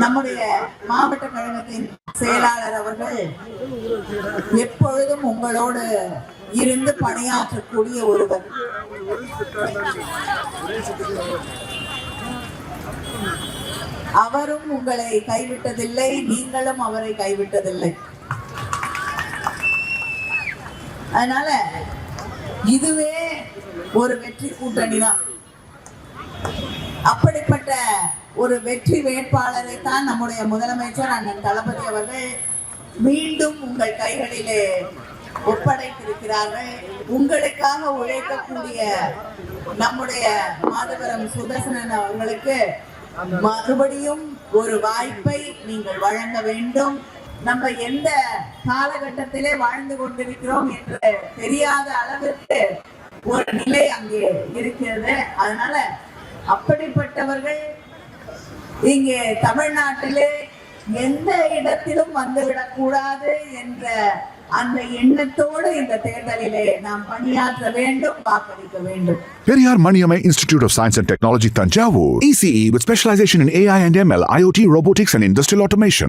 நம்முடைய மாவட்ட கழகத்தின் செயலாளர் அவர்கள் எப்பொழுதும் உங்களோடு இருந்து பணியாற்றக்கூடிய ஒருவர். அவரும் உங்களை கைவிட்டதில்லை, நீங்களும் அவரை கைவிட்டதில்லை. அதனால இதுவே ஒரு வெற்றி கூட்டணி தான். அப்படிப்பட்ட ஒரு வெற்றி வேட்பாளரை தான் நம்முடைய முதலமைச்சர் அண்ணன் தளபதி அவர்கள் மீண்டும் உங்கள் கைகளிலே ஒப்படைத்திருக்கிறார்கள். உங்களுக்காக உழைக்கக்கூடிய நம்முடைய மாதவரம் சுதர்சனன் அவர்களுக்கு மறுபடியும் ஒரு வாய்ப்பை நீங்கள் வழங்க வேண்டும். நம்ம எந்த காலகட்டத்திலே வாழ்ந்து கொண்டிருக்கிறோம் என்று தெரியாத அளவிற்கு ஒரு நிலை அங்கே இருக்கிறது. அதனால அப்படிப்பட்டவர்கள் இங்கே தமிழ்நாட்டிலே எந்த இடத்திலும் வந்துவிடக் கூடாது என்ற அந்த எண்ணத்தோடு இந்த தேர்தலிலே நாம் பணியாற்ற வேண்டும், வாக்களிக்க வேண்டும். Periyar Maniammai Institute of Science and Technology, Tanjavur. ECE with specialization in AI and ML, IoT, robotics and industrial automation.